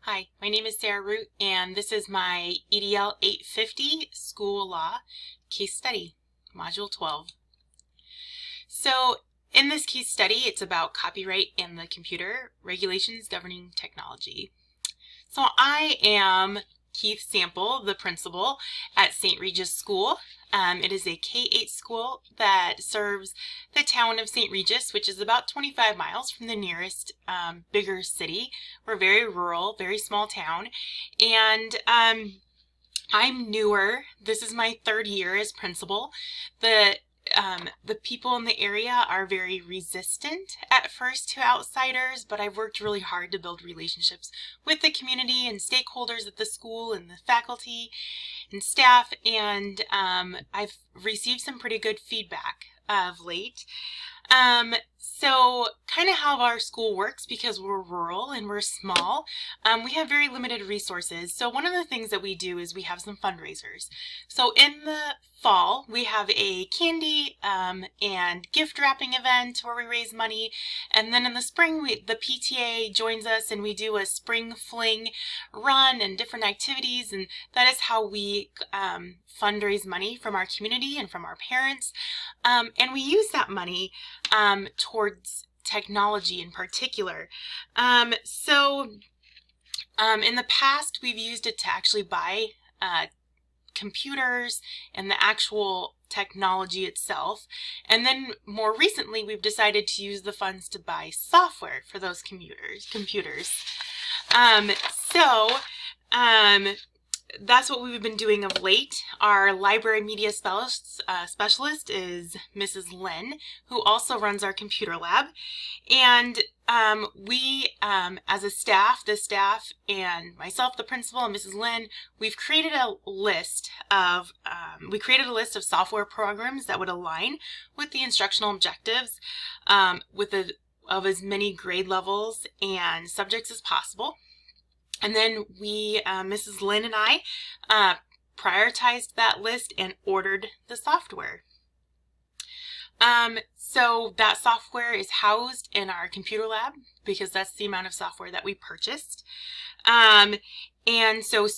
Hi, my name is Sarah Root, and this is my EDL 850 School Law Case Study, Module 12. So in this case study, it's about copyright and the computer regulations governing technology. So I am Keith Sample, the principal at St. Regis School. It is a K-8 school that serves the town of St. Regis, which is about 25 miles from the nearest bigger city. We're very rural, very small town, and I'm newer. This is my third year as principal. The people in the area are very resistant at first to outsiders, but I've worked really hard to build relationships with the community and stakeholders at the school and the faculty and staff, and I've received some pretty good feedback of late. So kind of how our school works, because we're rural and we're small, we have very limited resources. So one of the things that we do is we have some fundraisers. So in the fall, we have a candy and gift wrapping event where we raise money. And then in the spring, the PTA joins us and we do a spring fling run and different activities. And that is how we fundraise money from our community and from our parents. And we use that money towards technology in particular. In the past, we've used it to actually buy computers and the actual technology itself. And then more recently, we've decided to use the funds to buy software for those computers. That's what we've been doing of late. Our library media specialist is Mrs. Lynn, who also runs our computer lab. And we, as a staff, the staff and myself, the principal, and Mrs. Lynn, we've created a list of software programs that would align with the instructional objectives of as many grade levels and subjects as possible. And then we, Mrs. Lynn and I, prioritized that list and ordered the software. So that software is housed in our computer lab because that's the amount of software that we purchased. And so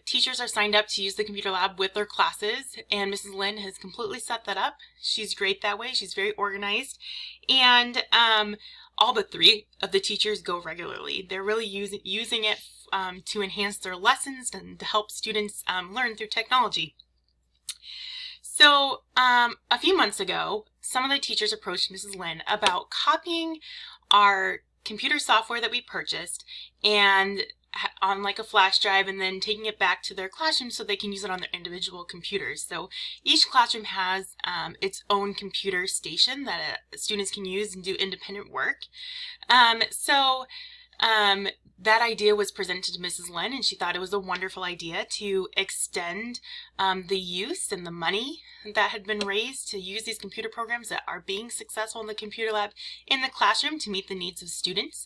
teachers are signed up to use the computer lab with their classes, and Mrs. Lynn has completely set that up. She's great that way. She's very organized. And all but 3 of the teachers go regularly. They're really using it to enhance their lessons and to help students learn through technology. So a few months ago, some of the teachers approached Mrs. Lynn about copying our computer software that we purchased and on like a flash drive and then taking it back to their classroom so they can use it on their individual computers. So each classroom has its own computer station that students can use and do independent work. That idea was presented to Mrs. Lynn, and she thought it was a wonderful idea to extend the use and the money that had been raised to use these computer programs that are being successful in the computer lab in the classroom to meet the needs of students.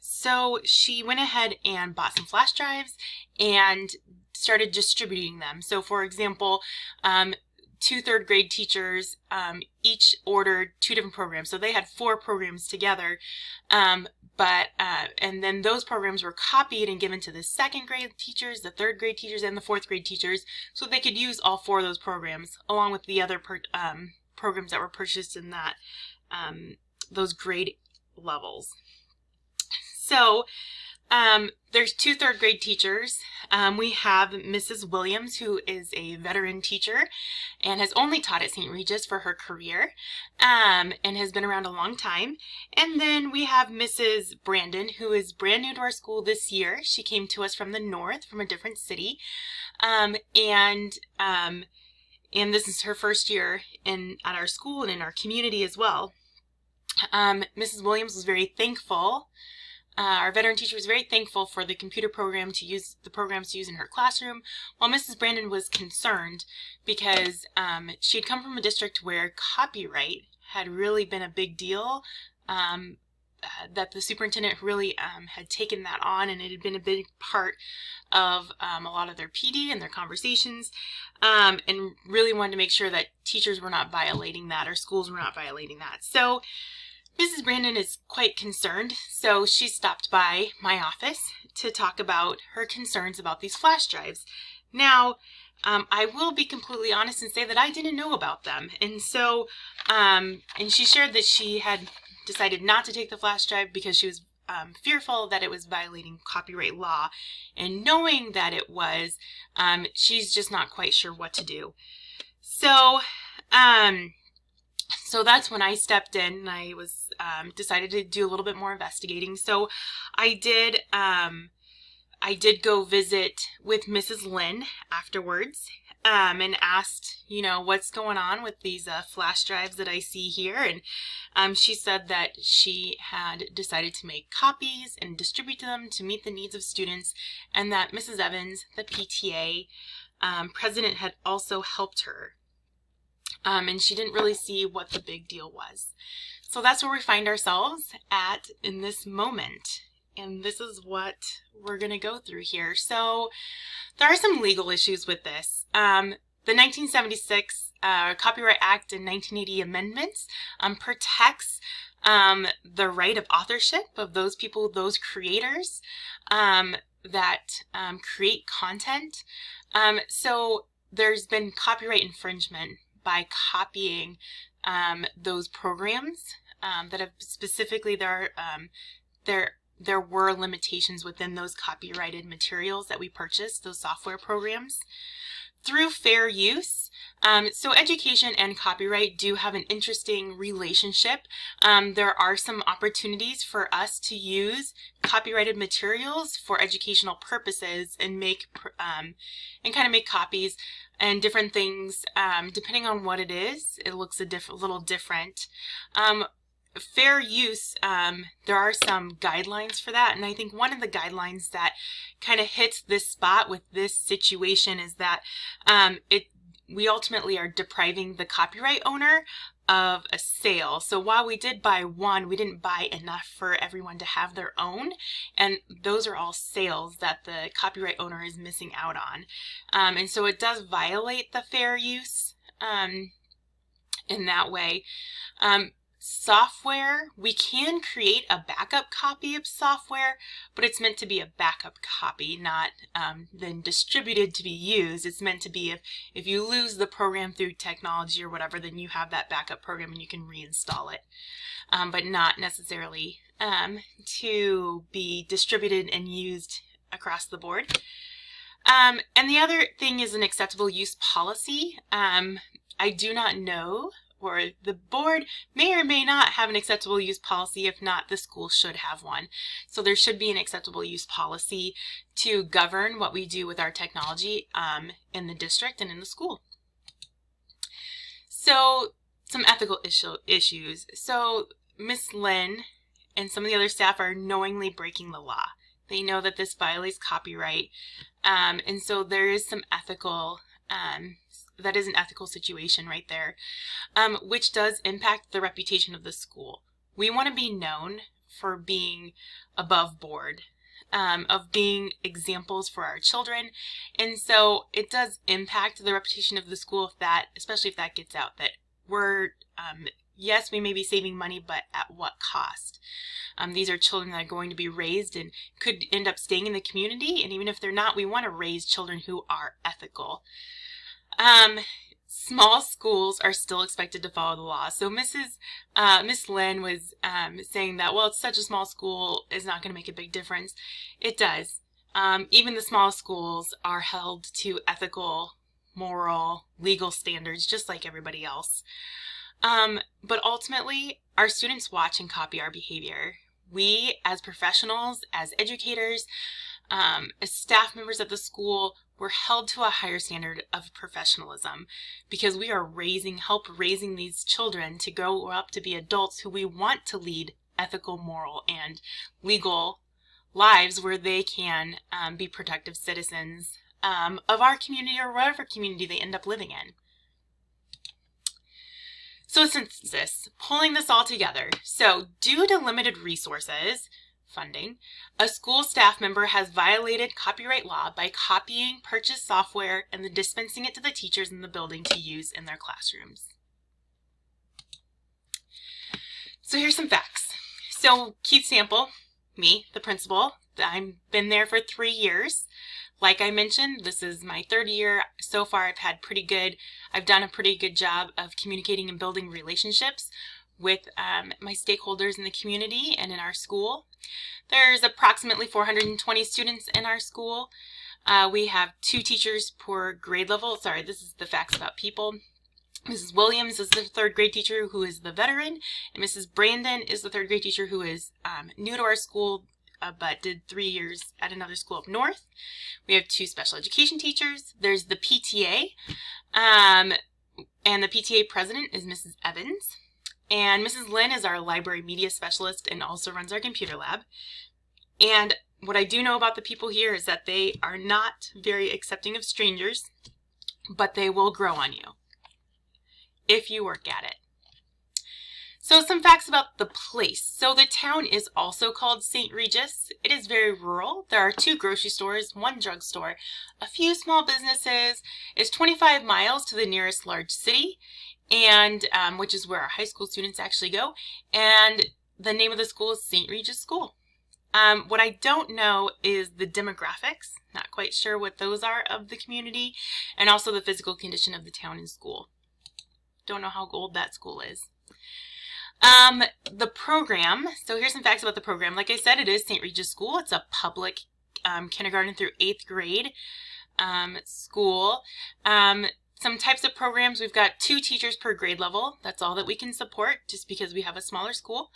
So she went ahead and bought some flash drives and started distributing them. So for example, 2 third grade teachers each ordered 2 different programs. So they had 4 programs together. And then those programs were copied and given to the 2nd grade teachers, the 3rd grade teachers, and the 4th grade teachers, so they could use all 4 of those programs, along with the other programs that were purchased in that those grade levels. So there's 2 3rd grade teachers. We have Mrs. Williams, who is a veteran teacher and has only taught at St. Regis for her career and has been around a long time. And then we have Mrs. Brandon, who is brand new to our school this year. She came to us from the north, from a different city. And this is her first year at our school and in our community as well. Mrs. Williams was very thankful. Our veteran teacher was very thankful for the computer programs to use in her classroom, while Mrs. Brandon was concerned because she had come from a district where copyright had really been a big deal, that the superintendent really had taken that on, and it had been a big part of a lot of their PD and their conversations, and really wanted to make sure that teachers were not violating that or schools were not violating that. So Mrs. Brandon is quite concerned, so she stopped by my office to talk about her concerns about these flash drives. Now, I will be completely honest and say that I didn't know about them. And so, and she shared that she had decided not to take the flash drive because she was fearful that it was violating copyright law. And knowing that it was, she's just not quite sure what to do. So, so that's when I stepped in and I was decided to do a little bit more investigating. So I did go visit with Mrs. Lynn afterwards and asked, you know, what's going on with these flash drives that I see here. And she said that she had decided to make copies and distribute them to meet the needs of students, and that Mrs. Evans, the PTA president, had also helped her. And she didn't really see what the big deal was. So that's where we find ourselves at in this moment. And this is what we're going to go through here. So there are some legal issues with this. The 1976 Copyright Act and 1980 amendments protects the right of authorship of those people, those creators that create content. So there's been copyright infringement by copying those programs that have specifically, there were limitations within those copyrighted materials that we purchased, those software programs. Through fair use, so education and copyright do have an interesting relationship. There are some opportunities for us to use copyrighted materials for educational purposes and make kind of make copies and different things. Depending on what it is, it looks a little different. Fair use, there are some guidelines for that, and I think one of the guidelines that kind of hits this spot with this situation is that we ultimately are depriving the copyright owner of a sale. So while we did buy one, we didn't buy enough for everyone to have their own, and those are all sales that the copyright owner is missing out on. And so it does violate the fair use in that way. Software, we can create a backup copy of software, but it's meant to be a backup copy, not then distributed to be used. It's meant to be if you lose the program through technology or whatever, then you have that backup program and you can reinstall it, but not necessarily to be distributed and used across the board. And the other thing is an acceptable use policy. I do not know, or the board may or may not have an acceptable use policy. If not, the school should have one. So there should be an acceptable use policy to govern what we do with our technology in the district and in the school. So some ethical issues. So Miss Lynn and some of the other staff are knowingly breaking the law. They know that this violates copyright, and so there is some ethical that is an ethical situation right there, which does impact the reputation of the school. We want to be known for being above board, of being examples for our children, and so it does impact the reputation of the school if that, especially if that gets out, that we're, yes, we may be saving money, but at what cost? These are children that are going to be raised and could end up staying in the community, and even if they're not, we want to raise children who are ethical. Small schools are still expected to follow the law. So Miss Lynn was saying that, well, it's such a small school, it's not going to make a big difference. It does. Even the small schools are held to ethical, moral, legal standards, just like everybody else. But ultimately, our students watch and copy our behavior. We, as professionals, as educators, as staff members at the school, we're held to a higher standard of professionalism because we are help raising these children to grow up to be adults who we want to lead ethical, moral, and legal lives where they can be productive citizens of our community or whatever community they end up living in. So a synthesis, pulling this all together. So due to limited resources, funding, a school staff member has violated copyright law by copying purchased software and then dispensing it to the teachers in the building to use in their classrooms. So here's some facts. So Keith Sample, me, the principal, I've been there for 3 years. Like I mentioned, this is my 3rd year. So far I've done a pretty good job of communicating and building relationships with my stakeholders in the community and in our school. There's approximately 420 students in our school. We have 2 teachers per grade level. Sorry, this is the facts about people. Mrs. Williams is the 3rd grade teacher who is the veteran, and Mrs. Brandon is the 3rd grade teacher who is new to our school but did 3 years at another school up north. We have 2 special education teachers. There's the PTA, and the PTA president is Mrs. Evans. And Mrs. Lynn is our library media specialist and also runs our computer lab. And what I do know about the people here is that they are not very accepting of strangers, but they will grow on you if you work at it. So some facts about the place. So the town is also called St. Regis. It is very rural. There are 2 grocery stores, 1 drugstore, a few small businesses. It's 25 miles to the nearest large city, and which is where our high school students actually go. And the name of the school is St. Regis School. What I don't know is the demographics. Not quite sure what those are of the community, and also the physical condition of the town and school. Don't know how old that school is. The program, so here's some facts about the program. Like I said, it is St. Regis School. It's a public kindergarten through 8th grade school. Some types of programs, we've got 2 teachers per grade level. That's all that we can support just because we have a smaller school.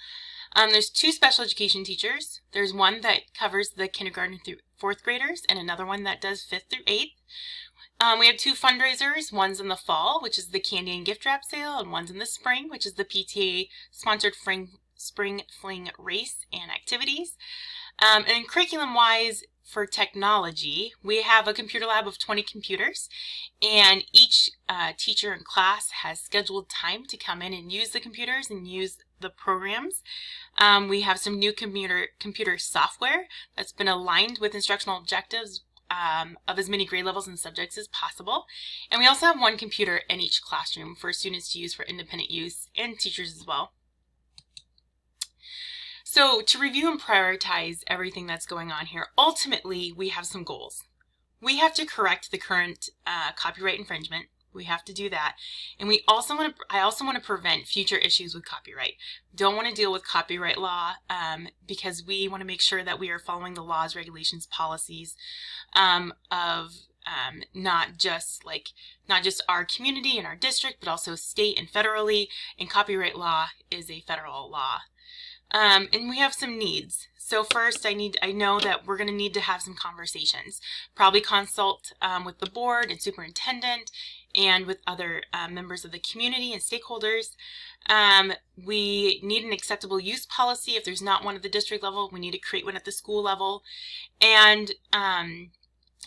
There's 2 special education teachers. There's one that covers the kindergarten through 4th graders and another one that does 5th through 8th. We have 2 fundraisers. One's in the fall, which is the candy and gift wrap sale, and one's in the spring, which is the PTA sponsored spring fling race and activities. And then curriculum-wise, for technology, we have a computer lab of 20 computers, and each teacher in class has scheduled time to come in and use the computers and use the programs. We have some new computer software that's been aligned with instructional objectives of as many grade levels and subjects as possible. And we also have 1 computer in each classroom for students to use for independent use and teachers as well. So to review and prioritize everything that's going on here, ultimately we have some goals. We have to correct the current copyright infringement. We have to do that. And I also want to prevent future issues with copyright. Don't want to deal with copyright law because we want to make sure that we are following the laws, regulations, policies of not just our community and our district, but also state and federally. And copyright law is a federal law. And we have some needs. So first, I know that we're going to need to have some conversations. Probably consult with the board and superintendent and with other members of the community and stakeholders. We need an acceptable use policy. If there's not one at the district level, we need to create one at the school level. And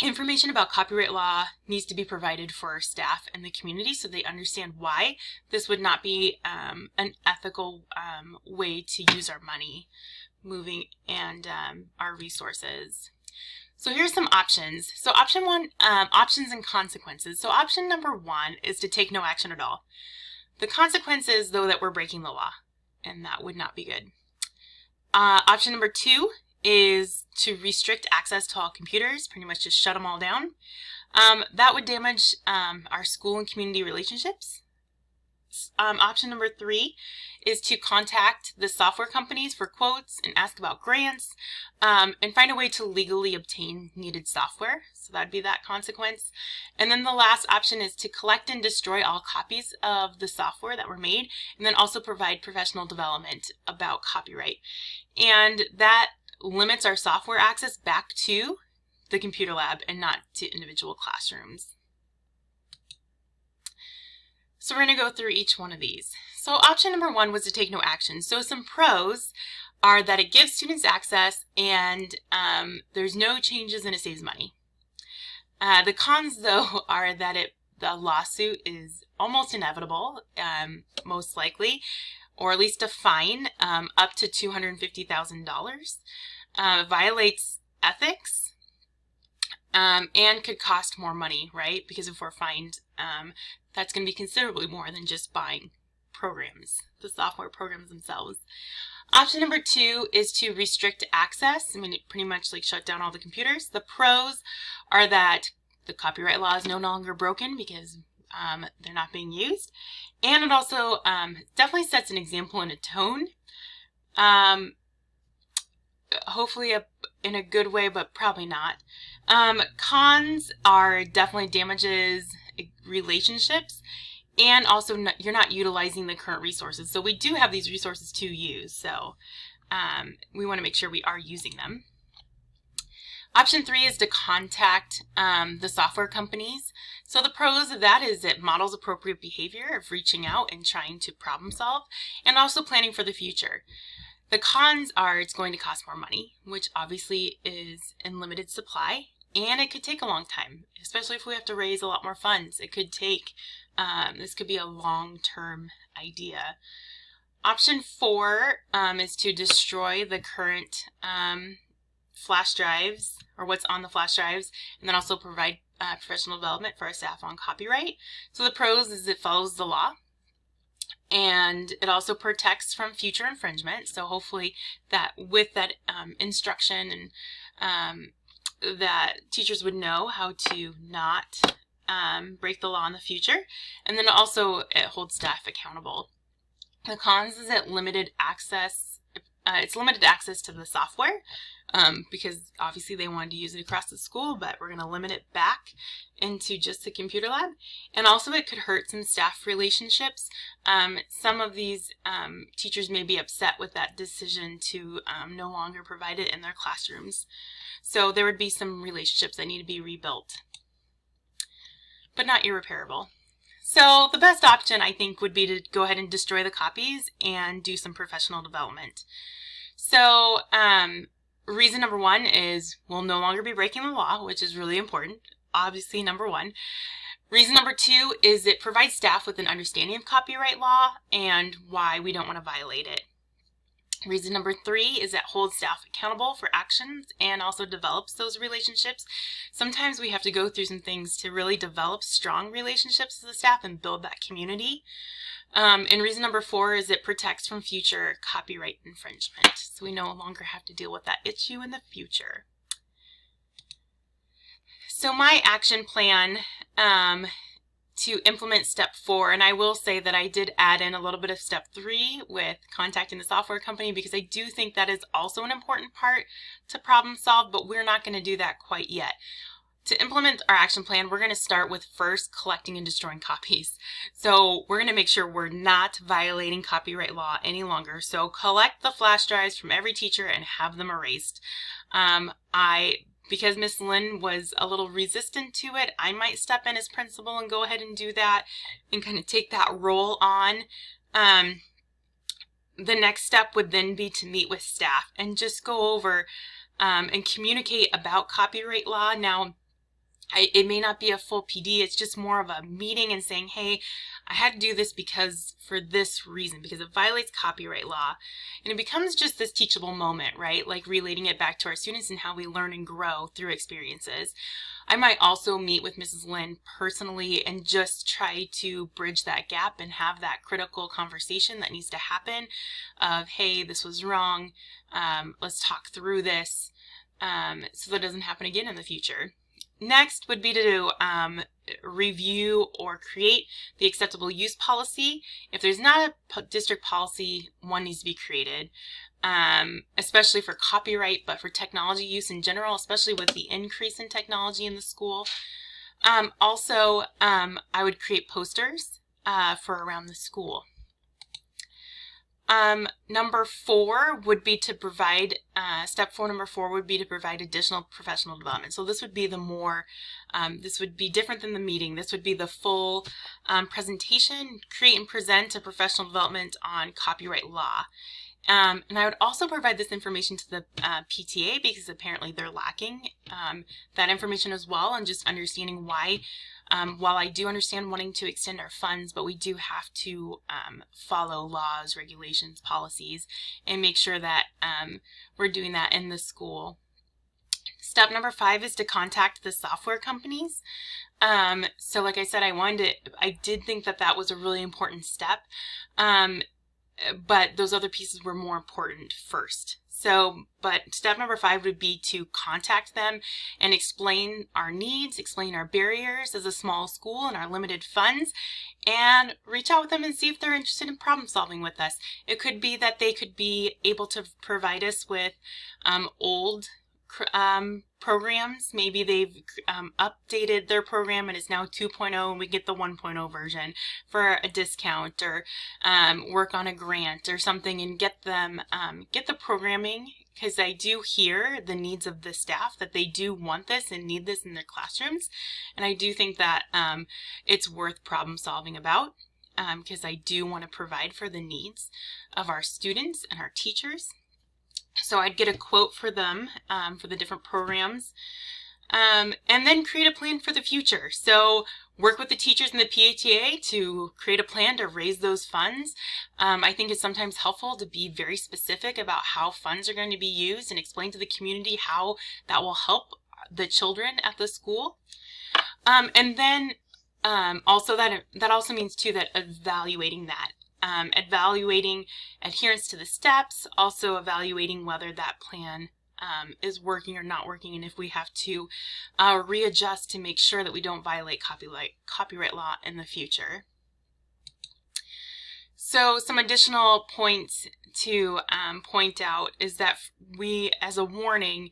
information about copyright law needs to be provided for our staff and the community so they understand why this would not be an ethical way to use our money moving and our resources. So here's some options. So option 1, options and consequences. So option number 1 is to take no action at all. The consequence is, though, that we're breaking the law, and that would not be good. Option number 2 is to restrict access to all computers, pretty much just shut them all down. That would damage our school and community relationships. Option number 3 is to contact the software companies for quotes and ask about grants and find a way to legally obtain needed software. So that'd be that consequence. And then the last option is to collect and destroy all copies of the software that were made, and then also provide professional development about copyright. And that limits our software access back to the computer lab and not to individual classrooms. So we're going to go through each one of these. So option number 1 was to take no action. So some pros are that it gives students access and there's no changes and it saves money. The cons, though, are that the lawsuit is almost inevitable, most likely, or at least a fine up to $250,000. Violates ethics and could cost more money, right? Because if we're fined, that's going to be considerably more than just buying programs, the software programs themselves. Option number 2 is to restrict access. I mean, it pretty much like shut down all the computers. The pros are that the copyright law is no longer broken because they're not being used. And it also definitely sets an example and a tone. Hopefully in a good way, but probably not. Cons are definitely damages relationships, and also you're not utilizing the current resources. So we do have these resources to use, so we want to make sure we are using them. Option 3 is to contact the software companies. So the pros of that is it models appropriate behavior of reaching out and trying to problem solve, and also planning for the future. The cons are it's going to cost more money, which obviously is in limited supply, and it could take a long time, especially if we have to raise a lot more funds. It could take, this could be a long-term idea. Option 4 is to destroy the current flash drives, or what's on the flash drives, and then also provide professional development for our staff on copyright. So the pros is it follows the law, and it also protects from future infringement. So hopefully that with that instruction and that teachers would know how to not break the law in the future. And then also it holds staff accountable. The cons is it limited access. It's limited access to the software because obviously they wanted to use it across the school, but we're going to limit it back into just the computer lab. And also it could hurt some staff relationships. Some of these teachers may be upset with that decision to no longer provide it in their classrooms. So there would be some relationships that need to be rebuilt, but not irreparable. So the best option, I think, would be to go ahead and destroy the copies and do some professional development. So reason number 1 is we'll no longer be breaking the law, which is really important, obviously number 1. Reason number 2 is it provides staff with an understanding of copyright law and why we don't want to violate it. Reason number 3 is that holds staff accountable for actions and also develops those relationships. Sometimes we have to go through some things to really develop strong relationships with the staff and build that community. And reason number 4 is it protects from future copyright infringement. So we no longer have to deal with that issue in the future. So my action plan to implement step 4, and I will say that I did add in a little bit of step 3 with contacting the software company because I do think that is also an important part to problem solve, but we're not going to do that quite yet. To implement our action plan, we're going to start with first collecting and destroying copies. So we're going to make sure we're not violating copyright law any longer. So collect the flash drives from every teacher and have them erased. Because Miss Lynn was a little resistant to it, I might step in as principal and go ahead and do that and kind of take that role on. The next step would then be to meet with staff and just go over and communicate about copyright law. Now, it may not be a full PD, it's just more of a meeting and saying, hey, I had to do this because for this reason, because it violates copyright law. And it becomes just this teachable moment, right? Like relating it back to our students and how we learn and grow through experiences. I might also meet with Mrs. Lynn personally and just try to bridge that gap and have that critical conversation that needs to happen of, hey, this was wrong, let's talk through this so that doesn't happen again in the future. Next would be to review or create the acceptable use policy. If there's not a district policy, one needs to be created, especially for copyright, but for technology use in general, especially with the increase in technology in the school. Also, I would create posters for around the school. Number 4 would be to provide, step 4, number 4 would be to provide additional professional development. So this would be the more, this would be different than the meeting. This would be the full presentation, create and present a professional development on copyright law. And I would also provide this information to the PTA because apparently they're lacking that information as well, and just understanding why. While I do understand wanting to extend our funds, but we do have to follow laws, regulations, policies, and make sure that we're doing that in the school. Step number 5 is to contact the software companies. So like I said, I did think that that was a really important step, but those other pieces were more important first. But step number 5 would be to contact them and explain our needs, explain our barriers as a small school and our limited funds, and reach out with them and see if they're interested in problem solving with us. It could be that they could be able to provide us with old programs. Maybe they've updated their program and is now 2.0 and we get the 1.0 version for a discount, or work on a grant or something and get them get the programming, because I do hear the needs of the staff, that they do want this and need this in their classrooms, and I do think that it's worth problem solving about, because I do want to provide for the needs of our students and our teachers. So I'd get a quote for them for the different programs, and then create a plan for the future. So work with the teachers in the PTA to create a plan to raise those funds. I think it's sometimes helpful to be very specific about how funds are going to be used and explain to the community how that will help the children at the school. And then also that also means too that evaluating that. Evaluating adherence to the steps, also evaluating whether that plan is working or not working, and if we have to readjust to make sure that we don't violate copyright law in the future. So some additional points to point out is that we, as a warning,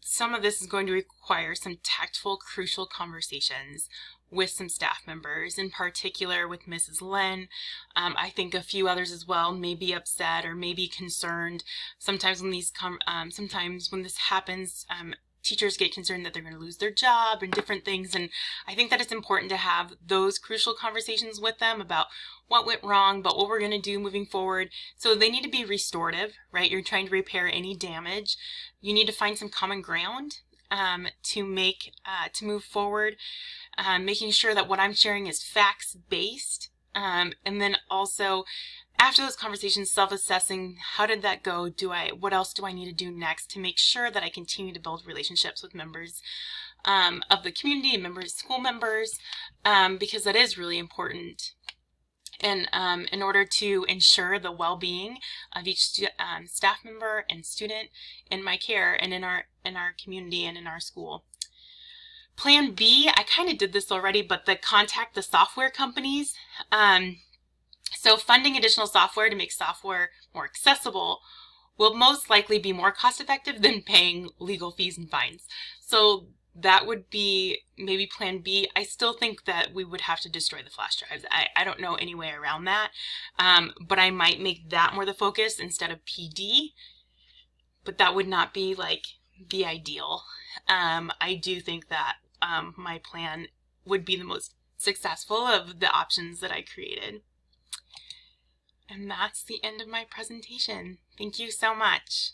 some of this is going to require some tactful, crucial conversations with some staff members, in particular with Mrs. Lynn. I think a few others as well may be upset or may be concerned. Sometimes when this happens, teachers get concerned that they're going to lose their job and different things, and I think that it's important to have those crucial conversations with them about what went wrong, but what we're going to do moving forward. So they need to be restorative, right? You're trying to repair any damage. You need to find some common ground to move forward. Making sure that what I'm sharing is facts-based, and then also after those conversations, self-assessing, how did that go? What else do I need to do next to make sure that I continue to build relationships with members of the community and school members, because that is really important. And in order to ensure the well-being of each staff member and student in my care and in our community and in our school. Plan B, I kind of did this already, but contact the software companies. So funding additional software to make software more accessible will most likely be more cost effective than paying legal fees and fines. So that would be maybe plan B. I still think that we would have to destroy the flash drives. I don't know any way around that, but I might make that more the focus instead of PD, but that would not be like the ideal. I do think that my plan would be the most successful of the options that I created. And that's the end of my presentation. Thank you so much.